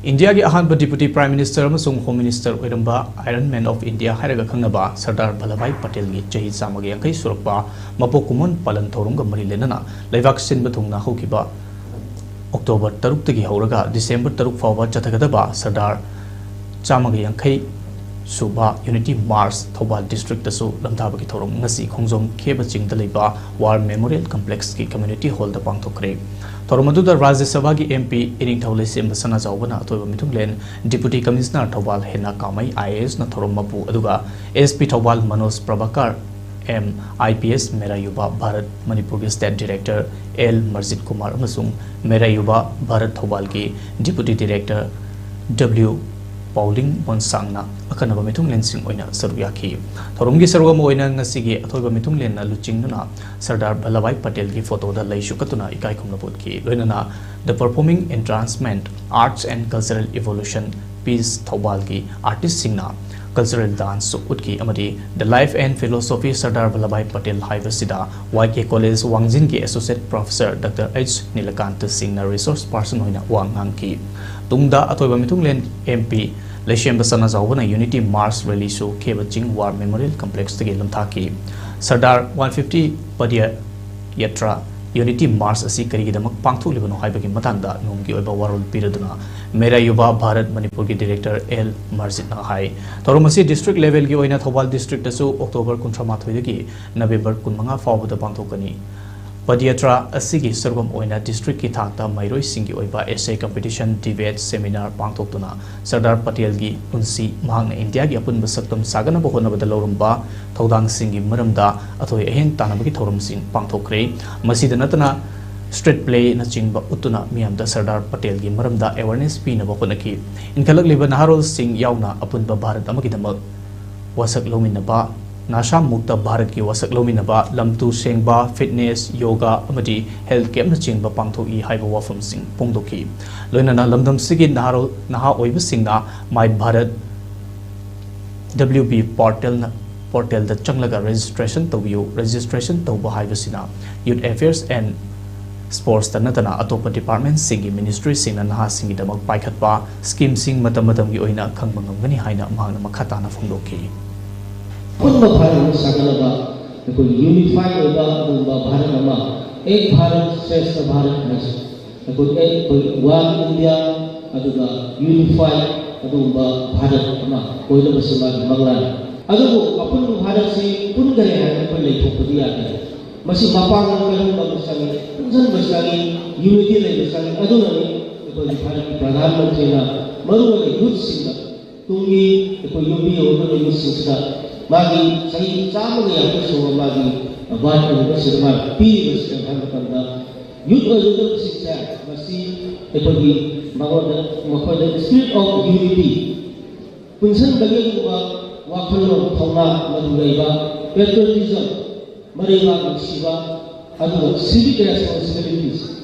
India ki ahan Deputy Prime Minister amasung Home Minister oiramba Iron Man of India hairaga khangnaba Sardar Vallabhbhai Patel gi chahi samagi yankai surakpa mapokumun palan thorumga mari lenana leivak sinba thungna hokiba October 3 tagi hauraga December 3 fawba chathagadaba Sardar chamagi yankai suba Unity Mars Thoubal District tasu lamdhabagi thorum ngasi khongjom kheba chingda leiba War Memorial Complex ki Community Hall da pangthokre Toromadu Rajya Sabha ki MP Ining Thaule Sem Basana Jaubana Atoiba Mitunglen Deputy Commissioner Thoubal Hena Kamai IAS na Thoromapu aduga SP Thoubal Manoj Prabhakar M IPS Merayuba Bharat Manipur ki State Director L Marjit Kumar amasung Merayuba Bharat Thoubal ki Deputy Director W Pauling Bonsangna akanaba mitunglen sing oina saruyaki thorumgi sarugam oina ngasigi athoiba mitunglen na luchingnuna Sardar Vallabhbhai Patel ki photo da laishu katuna ikai khumnaput ki loinana the performing enhancement arts and cultural evolution piece Thoubal ki artist singna cultural dance utki amadi the life and philosophy Sardar Vallabhbhai Patel haibasida YK College Wangjin ki associate professor Dr H Nilakant Singh na resource person hoina wangang ki tungda athoiba mitunglen MP Leishem Basana Jaubana Unity Mars Rally Show Kebaching War Memorial Complex Tagi Lamthaki Sardar 150 Padya Yatra Unity Mars Asi Karigidamak Pangthok Libano Haibaki Matangda Nungi Oiba Warul Piraduna Merayuba Bharat Manipur ki Director L Marjit na hai Toromasi district level ki oina Thoubal district asu October 13 dagi November 15 fawbada pangthokani Padiyatra asigi sargam oina district ki thakta mairoi singi oiba essay competition debate seminar pangthoktuna Sardar Patel gi punsi mahangna India gi apun basaktam sagana bo hona badal lorumba thodang singi maramda athoi ahen tanabagi thorum sin pangthokre masida natana street play na chingba utuna miyamda Sardar Patel gi maramda awareness pi na bo honaki inkhalak liba naharol sing yauna apun ba Bharat amagi damak wasak lominaba Nasha Mukta Bharat ki wasak lominaba lamtu sengba fitness yoga amadi health camp na chingba pangthoki haiba wafam sing pongdoki loinana lamdam sigi naha oiba singna My Bharat WB portal da changlaga registration tawba haiba sina youth affairs and sports tanatana atopa department singi ministry singna naha singi damak paikhatpa scheme sing matam gi oina khangmangam haina mahangna makhata na phongdoki पूर्ण भारत में सागलबा को unified होगा उनका भारत में एक भारत श्रेष्ठ भारत है को एक कोई वन इंडिया अदुगा यूनिफाइड अदुगा भारत में कोई लोग सिमा मंगलान अदुगो अपन भारत से पूर्ण करे हैं अपन ले थोपदी आते मसी बापांग कलम बमसागी पुंजन बसागी यूनिटी ले बसागी अदुगनी को भारत की प्रधानमंत्री ना मरुगनी युद्ध सिंह तुंगी को यूपी और युद्ध Singh Magi saya sama dengan yang semua magi buat bersama pilih bersama kerana youth siksa masih ekonomi mahu spirit of unity puncan bagi kita wakil thoma madulaiba patriotism mereka siwa adu civic responsibilities